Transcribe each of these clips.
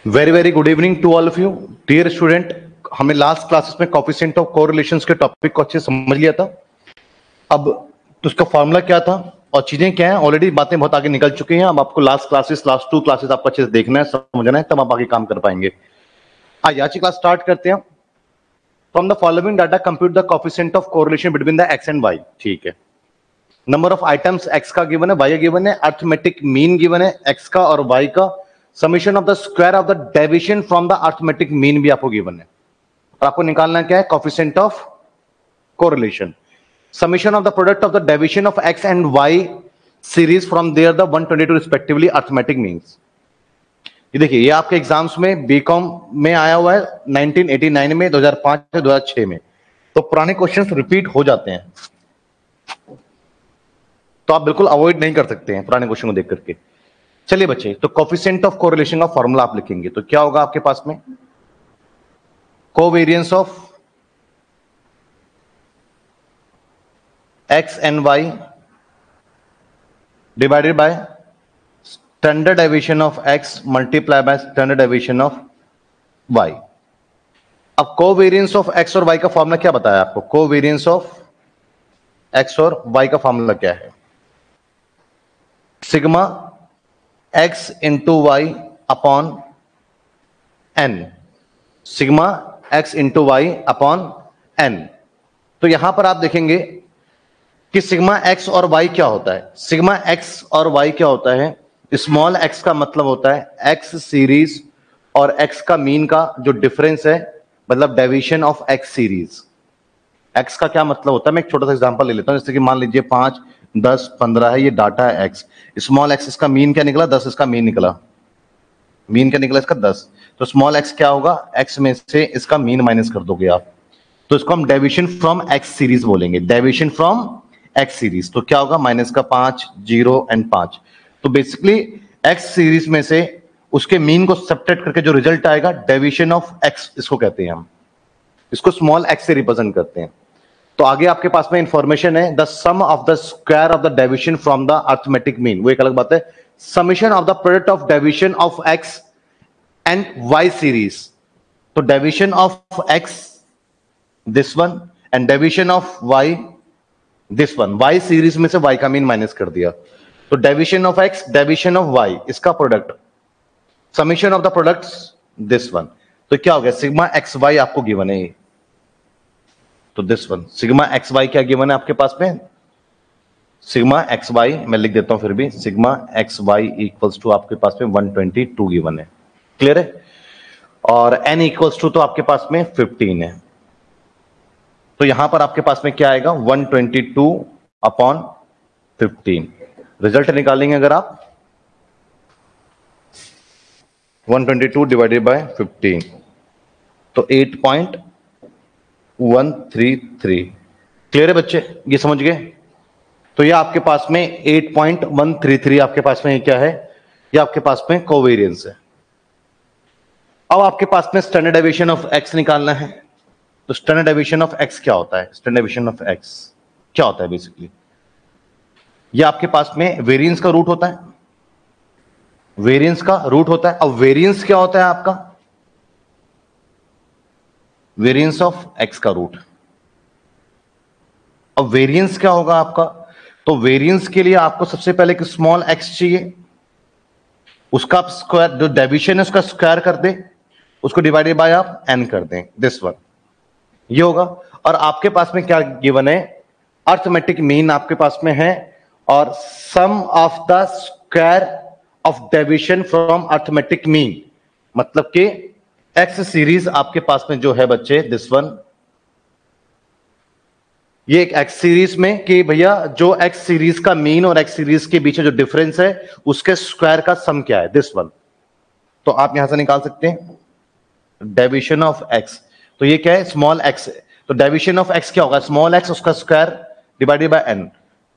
Very very good evening to all of you dear student. हमने last classes में coefficient of correlations के topic को अच्छे से समझ लिया था। अब तो उसका फॉर्मूला क्या था और चीजें क्या है, ऑलरेडी बातें बहुत आगे निकल चुकी हैं। अब आपको लास्ट 2 क्लासेस आपको अच्छे से देखना है, समझना है, तब आप आगे काम कर पाएंगे। आज की क्लास स्टार्ट करते हैं। From the following data compute the coefficient of correlation between the X and Y. ठीक है, नंबर ऑफ आइटम्स एक्स का गिवन है, वाई गिवन है, अरिथमेटिक मीन गिवन है एक्स का और वाई का, summation of the square of the deviation from the arithmetic mean भी आपको गिवन है। और आपको निकालना क्या है, coefficient of correlation, summation of the product of the deviation of X and Y series from there the 122 respectively arithmetic means. ये देखिए, ये आपके एग्जाम्स में बीकॉम में आया हुआ है 1989 में, 2005 से 2006 में। तो पुराने क्वेश्चंस रिपीट हो जाते हैं, तो आप बिल्कुल अवॉइड नहीं कर सकते हैं पुराने क्वेश्चन को देख करके। चलिए बच्चे, तो कोएफिशिएंट ऑफ कोरिलेशन का फॉर्मूला आप लिखेंगे तो क्या होगा आपके पास में, covariance of X and Y divided by standard deviation of X multiply by standard deviation of Y. अब कोवेरियंस ऑफ एक्स और वाई का फॉर्मूला क्या बताया आपको, कोवेरियंस ऑफ एक्स और वाई का फॉर्मूला क्या है, sigma X into Y upon N, sigma X into Y upon N. तो यहां पर आप देखेंगे कि सिग्मा एक्स और वाई क्या होता है। सिग्मा एक्स और वाई क्या होता है, स्मॉल एक्स का मतलब होता है एक्स सीरीज और एक्स का मीन का जो डिफरेंस है, मतलब deviation of x series. X का क्या मतलब होता है, मैं एक छोटा सा एग्जांपल ले लेता हूं। जैसे कि मान लीजिए 5, 10, 15 है, ये डाटा है एक्स। स्मॉल एक्स इसका मीन क्या निकला, 10 इसका मीन निकला। मीन क्या निकला इसका 10। तो स्मॉल एक्स क्या होगा, एक्स में से इसका मीन माइनस कर दोगे आप, तो इसको हम डेविएशन फ्रॉम एक्स सीरीज बोलेंगे, डेविएशन फ्रॉम एक्स सीरीज। तो क्या होगा, माइनस का 5, 0 एंड 5। तो बेसिकली एक्स सीरीज में से उसके मीन को सब्ट्रैक्ट करके जो रिजल्ट आएगा, डेविएशन ऑफ एक्स इसको कहते हैं हम, इसको स्मॉल एक्स से रिप्रेजेंट करते हैं। तो आगे आपके पास में इंफॉर्मेशन है, the sum of the square of the deviation from the arithmetic mean, वो एक अलग बात है। Summation of the product of deviation of X and Y series. तो deviation of X this one and deviation of Y this one. Y series में से Y का mean minus कर दिया, तो deviation of X, deviation of Y, इसका product, summation of the products this one. तो क्या हो गया, सिग्मा एक्स वाई आपको गिवन है, तो this one sigma x Y क्या गिवन है आपके पास में, सिग्मा एक्स वाई मैं लिख देता हूं फिर भी, sigma x Y equals to आपके पास में 122 गिवन है। क्लियर है। और एन इक्वल्स टू तो आपके पास में 15 है। तो यहां पर आपके पास में क्या आएगा, 122 अपॉन 15। रिजल्ट निकालेंगे अगर आप, 122 डिवाइडेड बाय 15 तो 8.133। क्लियर है बच्चे, ये समझ गए। तो ये आपके पास में 8.133 आपके पास में क्या है, ये आपके पास में कोवेरियंस है। अब आपके पास में स्टैंडर्ड डेविएशन ऑफ एक्स निकालना है। तो स्टैंडर्ड डेविएशन ऑफ एक्स क्या होता है, स्टैंडर्ड डेविएशन ऑफ एक्स क्या होता है, बेसिकली ये आपके पास में वेरिएंस का रूट होता है, वेरिएंस का रूट होता है। अब वेरिएंस क्या होता है आपका, वेरिएंस ऑफ एक्स का रूट। अब वेरिएंस क्या होगा आपका, तो वेरिएंस के लिए आपको सबसे पहले एक स्मॉल एक्स चाहिए, उसका स्क्वायर, जो डेविएशन है उसका स्क्वायर कर दे, उसको डिवाइडेड बाय आप एन कर दें, दिस वन, ये होगा। और आपके पास में क्या गिवन है, अरिथमेटिक मीन आपके पास में है, और sum of the square of deviation from arithmetic mean, मतलब कि एक्स सीरीज आपके पास में जो है बच्चे, दिस वन, ये एक एक्स सीरीज में कि भैया जो एक्स सीरीज का मीन और एक्स सीरीज के बीच जो डिफरेंस है उसके स्क्वायर का सम क्या है, दिस वन। तो आप यहां से निकाल सकते हैं डेविएशन ऑफ एक्स, तो ये क्या है, स्मॉल एक्स है। तो डेविएशन ऑफ एक्स क्या होगा, स्मॉल एक्स उसका स्क्वायर डिवाइडेड बाय एन।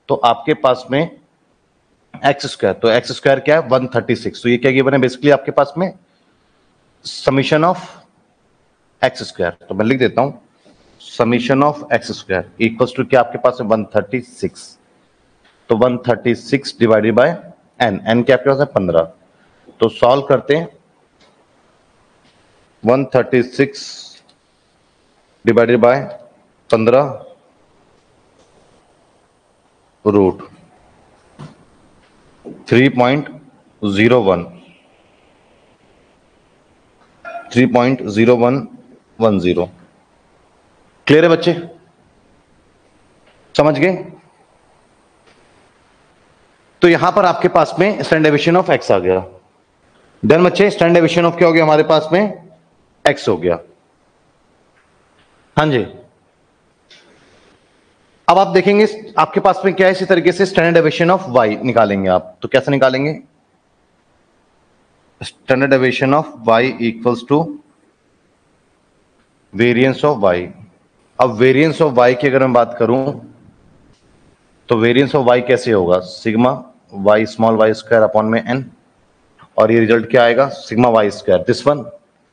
तो आपके पास में एक्स स्क्वायर, तो एक्स स्क्वायर क्या है, 136। तो ये क्या गिवन है बेसिकली आपके पास में, समीशन ऑफ एक्स स्क्वायर। तो मैं लिख देता हूं, summation of X square equals to क्या आपके पास है, 136। तो 136 डिवाइडेड बाय एन, एन क्या आपके पास है 15। तो सॉल्व करते हैं, 136 डिवाइडेड बाय 15 रूट 3.01 3.0110। क्लियर है बच्चे, समझ गए? तो यहां पर आपके पास में स्टैंडर्ड डेविएशन ऑफ एक्स आ गया। देन बच्चे स्टैंडर्ड डेविएशन ऑफ क्या हो गया हमारे पास में? एक्स हो गया। हाँ जी, अब आप देखेंगे आपके पास में क्या है, इसी तरीके से स्टैंडर्ड डेविएशन ऑफ वाई निकालेंगे आप। तो कैसे निकालेंगे? Standard deviation of Y equals to variance of Y. अब वेरिएंस ऑफ वाई की अगर मैं बात करूं तो वेरिएंस ऑफ वाई कैसे होगा? Sigma Y small Y square upon में एन, और ये रिजल्ट क्या आएगा? Sigma Y square, this one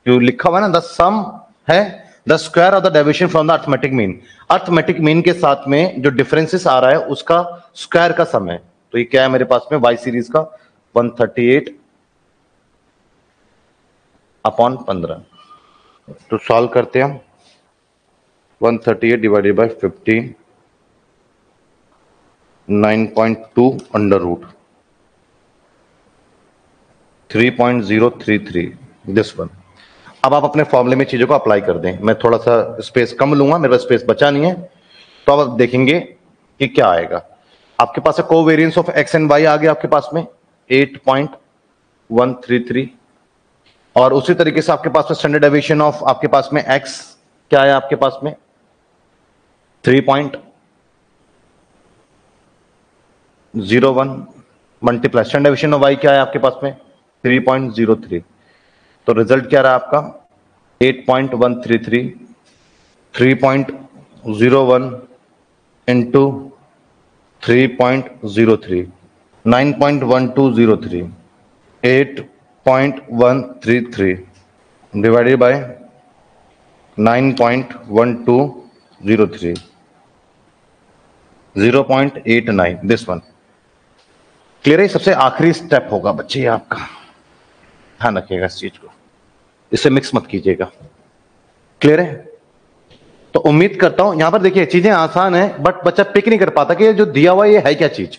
जो लिखा हुआ है ना, द सम है the square of the deviation from the arithmetic mean. Arithmetic mean के साथ में जो डिफरेंसेस आ रहा है उसका स्क्वायर का सम है। तो ये क्या है मेरे पास में? वाई सीरीज का 138 अपॉन 15। तो सॉल्व करते हैं हम। 138 divided by 15 9.2 under root 3.033 this one. अब आप अपने फॉर्मूले में चीजों को अप्लाई कर दें। मैं थोड़ा सा स्पेस कम लूंगा, मेरे पास स्पेस बचा नहीं है। तो अब आप देखेंगे कि क्या आएगा। आपके पास covariance of X and Y आ गया आपके पास में 8.133, और उसी तरीके से आपके पास में स्टैंडर्ड डेविएशन ऑफ आपके पास में एक्स क्या है आपके पास में 3.01 multiply standard deviation of Y क्या है आपके पास में 3.03। तो रिजल्ट क्या रहा आपका 8.133 3.01 into 3.03 9.1203 8.133 divided by 9.1203 0.89 this one. Clear है? सबसे आखिरी स्टेप होगा बच्चे आपका, ध्यान रखिएगा इस चीज को, इसे मिक्स मत कीजिएगा। क्लियर है? तो उम्मीद करता हूं यहां पर देखिए चीजें आसान है, बट बच्चा पिक नहीं कर पाता कि ये जो दिया हुआ ये है क्या चीज।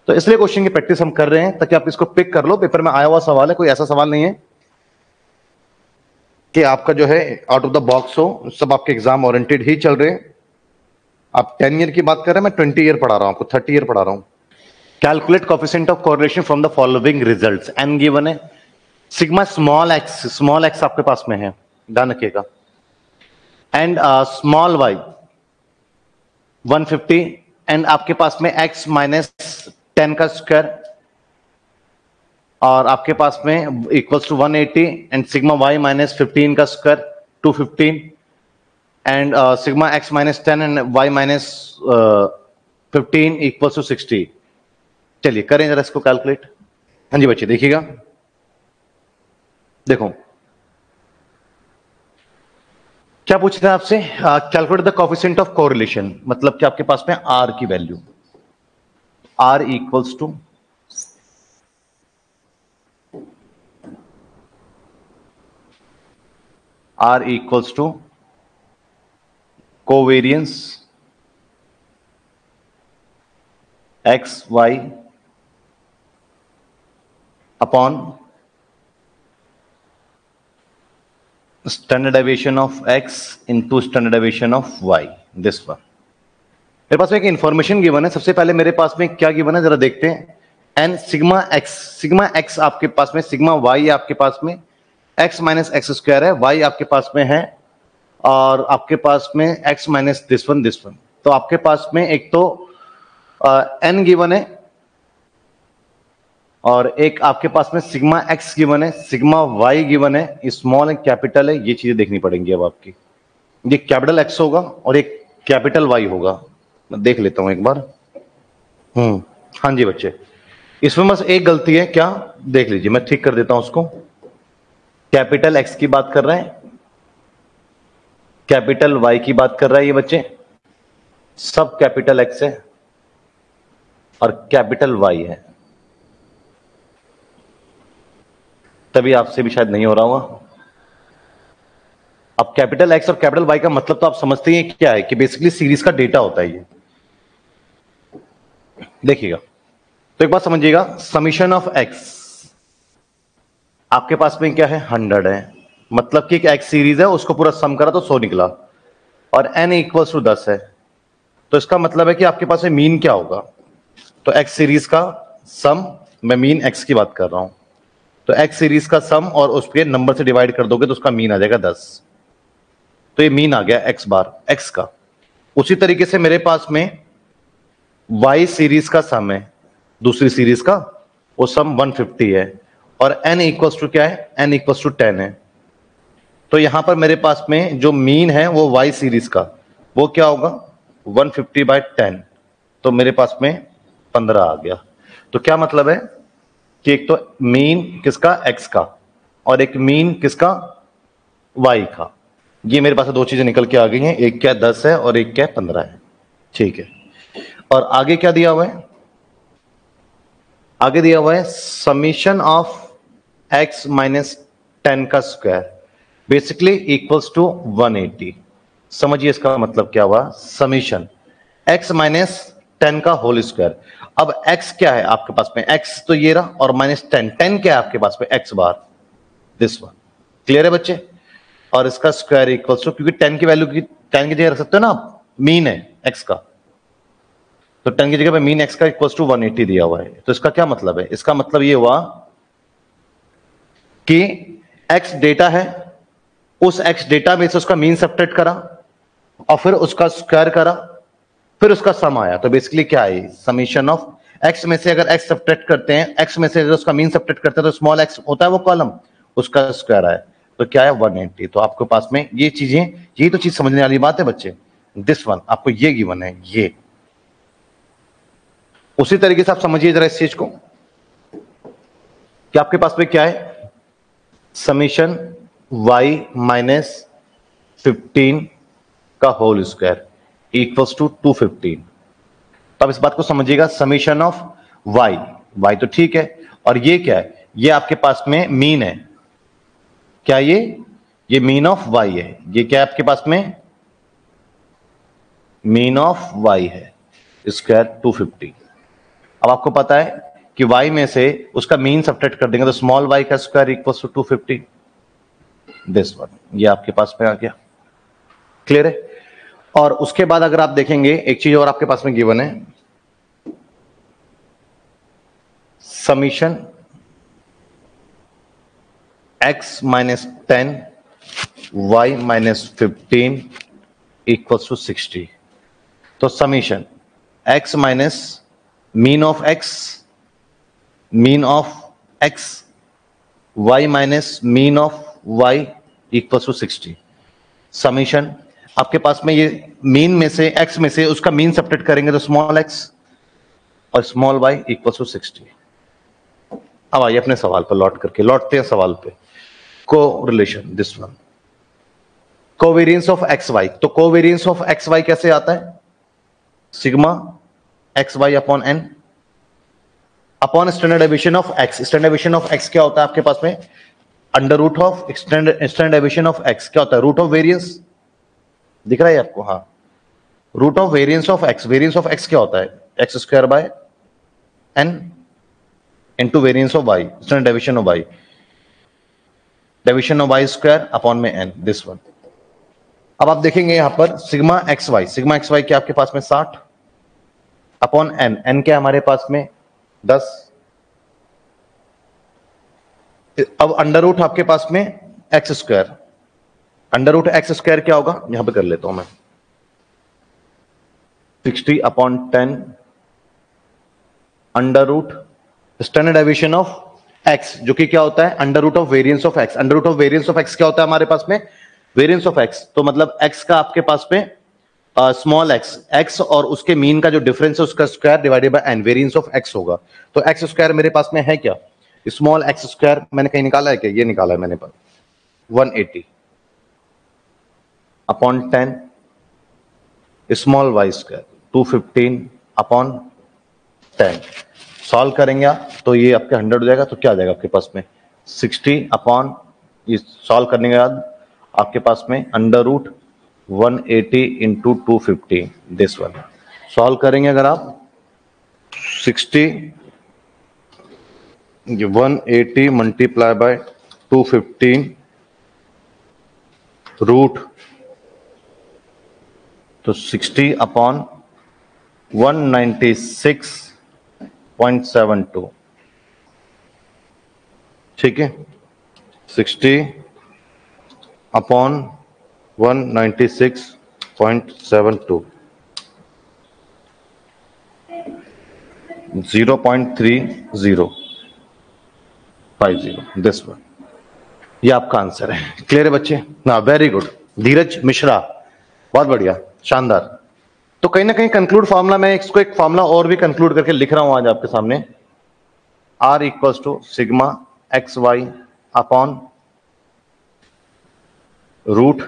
तो इसलिए क्वेश्चन की प्रैक्टिस हम कर रहे हैं ताकि आप इसको पिक कर लो। पेपर में आया हुआ सवाल है, कोई ऐसा सवाल नहीं है कि आपका जो है आउट ऑफ द बॉक्स हो। सब आपके एग्जाम ओरिएंटेड ही चल रहे हैं। आप 10 ईयर की बात कर रहे हैं, मैं 20 ईयर पढ़ा रहा हूं, आपको 30 ईयर पढ़ा रहा हूं। Calculate coefficient of correlation from the following results. N given है, सिग्मा स्मॉल एक्स आपके पास में है, ध्यान रखिएगा, एंड स्मॉल वाई 150, एंड आपके पास में एक्स माइनस 10 का स्क्वायर, और आपके पास में equals to 180, and sigma Y minus 15 का square 215, and sigma X minus 10 and Y minus 15 equals to 60। चलिए करें जरा इसको कैलकुलेट। हाँ जी बच्चे देखिएगा, देखो क्या पूछते हैं आपसे, calculate the coefficient of correlation, मतलब कि आपके पास में आर की value, R equals to covariance X Y upon standard deviation of X into standard deviation of Y, this one. मेरे पास में एक इंफॉर्मेशन गिवन है। सबसे पहले मेरे पास में क्या गिवन है जरा देखते हैं। एन सिग्मा एक्स आपके पास में, सिग्मा वाई आपके पास में एक्स माइनस एक्स स्क्वायर है, वाई आपके पास में है, और आपके पास में एक्स माइनस दिस वन। तो आपके पास में एक तो एन गिवन है, और एक आपके पास में सिग्मा एक्स गिवन है, सिग्मा वाई गिवन है, स्मॉल है कैपिटल है, ये चीजें देखनी पड़ेंगी अब आपकी। ये कैपिटल एक्स होगा और एक कैपिटल वाई होगा। मैं देख लेता हूं एक बार। हाँ जी बच्चे, इसमें बस एक गलती है, क्या देख लीजिए, मैं ठीक कर देता हूं उसको। कैपिटल एक्स की बात कर रहे हैं, कैपिटल वाई की बात कर रहा है ये बच्चे, सब कैपिटल एक्स है और कैपिटल वाई है, तभी आपसे भी शायद नहीं हो रहा होगा। अब कैपिटल एक्स और कैपिटल वाई का मतलब तो आप समझते हैं क्या है, कि बेसिकली सीरीज का डेटा होता है ये। देखिएगा, तो एक बात समझिएगा, समीशन ऑफ एक्स आपके पास में क्या है, 100 है, मतलब कि एक एक्स सीरीज है, उसको पूरा सम करा तो 100 निकला, और n इक्वल्स टू 10 है, तो इसका मतलब है कि आपके पास में मीन क्या होगा, तो एक्स सीरीज का सम, मैं मीन एक्स की बात कर रहा हूं, तो एक्स सीरीज का सम और उसके नंबर से डिवाइड कर दोगे तो उसका मीन आ जाएगा 10, तो ये मीन आ गया एक्स बार एक्स का। उसी तरीके से मेरे पास में वाई सीरीज का सम है, दूसरी सीरीज का, वो सम 150 है, और n इक्वल्स टू क्या है, n इक्वल्स टू 10 है, तो यहां पर मेरे पास में जो मीन है वो वाई सीरीज का, वो क्या होगा 150/10, तो मेरे पास में 15 आ गया। तो क्या मतलब है कि एक तो मीन किसका, एक्स का, और एक मीन किसका, वाई का। ये मेरे पास दो चीजें निकल के आ गई हैं, एक क्या 10 है और एक क्या 15 है, ठीक है। और आगे क्या दिया हुआ है, आगे दिया हुआ है समीशन ऑफ एक्स माइनस 10 का स्क्वायर बेसिकली इक्वल्स टू 180। समझिए इसका मतलब क्या हुआ, समीशन एक्स माइनस 10 का होल स्क्वायर। अब x क्या है आपके पास में, x तो ये रहा, और -10, 10 क्या है आपके पास में, x bar, this one. Clear है बच्चे? और इसका स्क्वायर इक्वल्स टू, क्योंकि 10 की वैल्यू की 10 की जगह रख सकते हो ना आप, मीन है x का, तो 10 की जगह पे मीन x का इक्वल्स टू 180 दिया हुआ है। तो इसका क्या मतलब है, इसका मतलब ये हुआ कि x डेटा है, उस x डेटा में से उसका मीन सब्ट्रैक्ट करा और फिर उसका स्क्वायर करा, फिर उसका सम आया, तो बेसिकली क्या है, समीशन ऑफ x में से अगर x सब्ट्रैक्ट करते हैं, x में से उसका मीन सब्ट्रैक्ट करते हैं तो स्मॉल x होता है वो कॉलम, उसका स्क्वायर आया, तो क्या है 180। तो आपके पास में ये चीजें, यही तो चीज समझने वाली बात है बच्चे। दिस वन आपको ये गिवन है, ये उसी तरीके से आप समझिए जरा इस चीज को, कि आपके पास में क्या है, समीशन y माइनस 15 का होल स्क्वायर इक्वल्स टू 215। तो अब इस बात को समझिएगा, समीशन ऑफ y, y तो ठीक है, और ये क्या है, ये आपके पास में मीन है, क्या ये मीन ऑफ y है, ये क्या है आपके पास में, मीन ऑफ y है, स्क्वायर 250। अब आपको पता है कि y में से उसका मीन सब्ट्रैक्ट कर देंगे तो स्मॉल y का square equals to 250, this one, ये आपके पास में आ गया। क्लियर है? और उसके बाद अगर आप देखेंगे एक चीज और आपके पास में गिवन है, summation x minus 10 y minus 15 equals to 60। तो summation x minus mean of x, mean of x, y minus mean of y equals to 60। Summation आपके पास में ये मीन में से x में से उसका मीन सब्ट्रैक्ट करेंगे तो स्मॉल x और स्मॉल y इक्वल्स टू 60। अब आइए अपने सवाल पर लौटते हैं सवाल पे। Correlation, this one, covariance of X Y. तो कोवेरियंस ऑफ एक्स वाई कैसे आता है, sigma x Y upon N upon standard deviation of X. Standard deviation of x क्या होता है आपके पास में, under root of standard deviation of x क्या होता है, रूट ऑफ वेरियंस, दिख रहा है आपको, हाँ, root of variance of X. Variance of x क्या होता है, X square by N into variance of Y, standard deviation of Y, deviation of Y square upon में एन, दिस वन। अब आप देखेंगे यहां पर सिग्मा एक्स वाई क्या आपके पास में 60 अपॉन एन, एन क्या हमारे पास में 10। अब अंडर रूट आपके पास में x square, under root x square क्या होगा, यहां पे कर लेता हूं मैं, 60 upon 10 under root standard deviation of x, जो कि क्या होता है under root of variance of x. Under root of variance of x क्या होता है हमारे पास में, वेरियंस ऑफ एक्स, तो मतलब एक्स का आपके पास में स्मॉल एक्स और उसके मीन का जो डिफरेंस है उसका square divided by n, variance of x होगा। तो एक्स स्क्वायर मेरे पास में है क्या, स्मॉल एक्स स्क्वायर मैंने कहीं निकाला है क्या, ये निकाला है मैंने पर 180 upon 10 small Y square 215 upon 10। Solve करेंगे आप तो ये आपके 100 हो जाएगा, तो क्या आ जाएगा आपके पास में 60 अपॉन, ये सॉल्व करने के बाद आपके पास में under root 180 into 250, this one. Solve करेंगे अगर आप 60 180 मल्टीप्लाई बाय 215 रूट, तो 60 अपॉन 196.72, ठीक है। 60 अपॉन 196.72, 0.3050, दिस वन। ये आपका आंसर है। क्लियर है बच्चे ना? वेरी गुड धीरज मिश्रा, बहुत बढ़िया, शानदार। तो कहीं ना कहीं कंक्लूड फॉर्मूला, मैं इसको एक फॉर्मूला और भी कंक्लूड करके लिख रहा हूं आज आपके सामने। R equals to sigma x Y upon root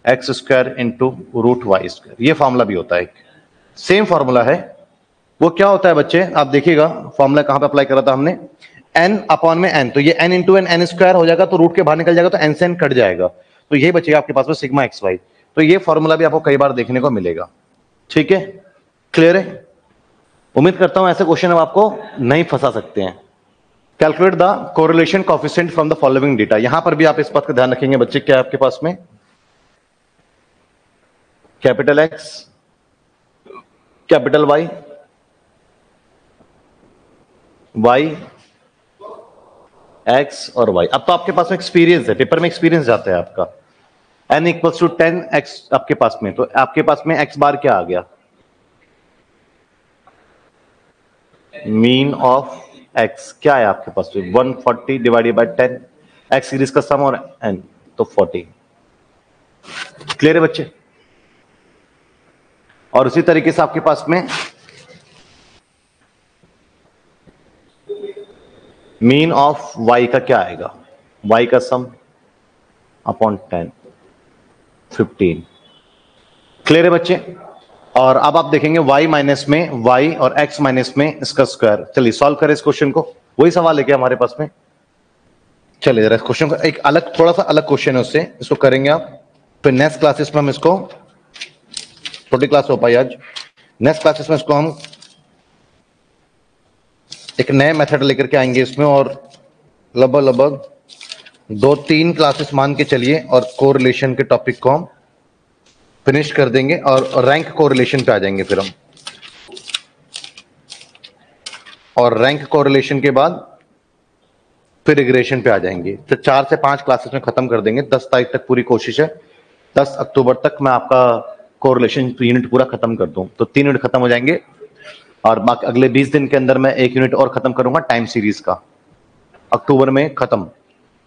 x square into root y square. ये फॉर्मूला भी होता है, सेम फॉर्मूला है। वो क्या होता है बच्चे, आप देखिएगा फॉर्मूला कहां पे अप्लाई करा था हमने, n अपॉन में n, तो ये n इंटू n स्क्वायर हो जाएगा, तो रूट के बाहर निकल जाएगा, तो n से n कट जाएगा, तो ये बचेगा आपके पास में सिग्मा एक्स वाई। तो ये फॉर्मूला भी आपको कई बार देखने को मिलेगा, ठीक है। क्लियर है? उम्मीद करता हूं ऐसे क्वेश्चन अब आपको नहीं फंसा सकते हैं। Calculate the correlation coefficient from the following data. यहां पर भी आप इस बात का ध्यान रखेंगे बच्चे, क्या आपके पास में capital X, capital Y, y, x और वाई। अब तो आपके पास में एक्सपीरियंस है, पेपर में एक्सपीरियंस जाता है आपका। n इक्वल्स टू 10x आपके पास में, तो आपके पास में x बार क्या आ गया, मीन ऑफ x क्या है आपके पास में 140 डिवाइडेड बाय 10, x सीरीज का सम और n, तो 40। क्लियर है बच्चे? और उसी तरीके से आपके पास में मीन ऑफ y का क्या आएगा, y का सम अपॉन 10, 15। क्लियर है बच्चे? और अब आप देखेंगे y माइनस में y और x माइनस में इसका स्क्वायर। चलिए सॉल्व करें इस क्वेश्चन को, वही सवाल है क्या हमारे पास में। चलिए जरा इस क्वेश्चन का एक अलग, थोड़ा सा अलग क्वेश्चन है, उससे इसको करेंगे आप, फिर नेक्स्ट क्लासेस में हम इसको, छोटी क्लास हो पाई आज, नेक्स्ट क्लासेस में इसको हम एक नए मेथड लेकर के आएंगे इसमें, और लगभग 2-3 क्लासेस मान के चलिए, और कोरिलेशन के टॉपिक को हम फिनिश कर देंगे, और रैंक कोरिलेशन पे आ जाएंगे फिर हम, और रैंक कोरिलेशन के बाद फिर रिग्रेशन पे आ जाएंगे। तो 4 से 5 क्लासेस में खत्म कर देंगे। 10 तारीख तक पूरी कोशिश है, 10 अक्टूबर तक मैं आपका कोरिलेशन यूनिट पूरा खत्म कर दूं, तो 3 यूनिट खत्म हो जाएंगे, और बाकी अगले 20 दिन के अंदर मैं 1 यूनिट और खत्म करूंगा टाइम सीरीज का, अक्टूबर में खत्म।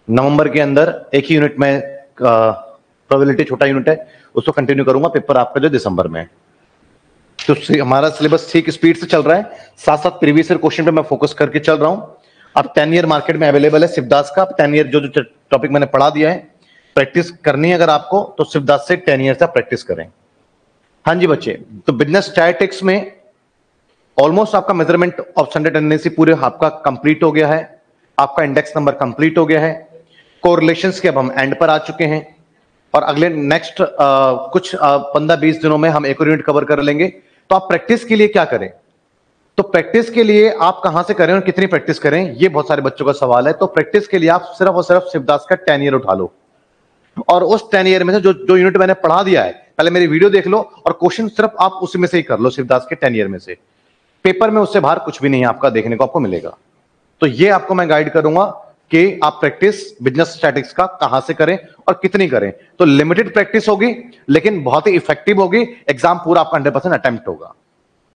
नवंबर के अंदर 1 ही यूनिट में, प्रोबेबिलिटी छोटा यूनिट है, उसको कंटिन्यू करूंगा, पेपर आपका जो दिसंबर में। तो हमारा सिलेबस ठीक स्पीड से चल रहा है, साथ साथ प्रीवियस ईयर क्वेश्चन पे मैं फोकस करके चल रहा हूं। अब 10 ईयर मार्केट में अवेलेबल है शिवदास का, 10 ईयर जो टॉपिक मैंने पढ़ा दिया है, प्रैक्टिस करनी है अगर आपको, तो शिवदास से 10 ईयर से प्रैक्टिस करें। हाँ जी बच्चे, तो बिजनेस स्टैटिस्टिक्स में ऑलमोस्ट आपका मेजरमेंट ऑफ स्टैंडर्ड टेंडेंसी पूरे आपका कंप्लीट हो गया है, आपका इंडेक्स नंबर कंप्लीट हो गया है, कोरिलेशंस के अब हम एंड पर आ चुके हैं, और अगले नेक्स्ट कुछ 15-20 दिनों में हम एक और यूनिट कवर कर लेंगे। तो आप प्रैक्टिस के लिए क्या करें, तो प्रैक्टिस के लिए आप कहां से करें और कितनी प्रैक्टिस करें, ये बहुत सारे बच्चों का सवाल है। तो प्रैक्टिस के लिए आप सिर्फ और सिर्फ शिवदास का 10 ईयर उठा लो, और उस 10 ईयर में से जो यूनिट मैंने पढ़ा दिया है, पहले मेरी वीडियो देख लो, और क्वेश्चन सिर्फ आप उसी में से ही कर लो, शिवदास के 10 ईयर में से। पेपर में उससे बाहर कुछ भी नहीं है आपका देखने को आपको मिलेगा। तो ये आपको मैं गाइड करूंगा कि आप प्रैक्टिस बिजनेस स्टैटिस्टिक्स का कहां से करें और कितनी करें। तो लिमिटेड प्रैक्टिस होगी, लेकिन बहुत ही इफेक्टिव होगी, एग्जाम पूरा आपका 100% अटेम्प्ट होगा।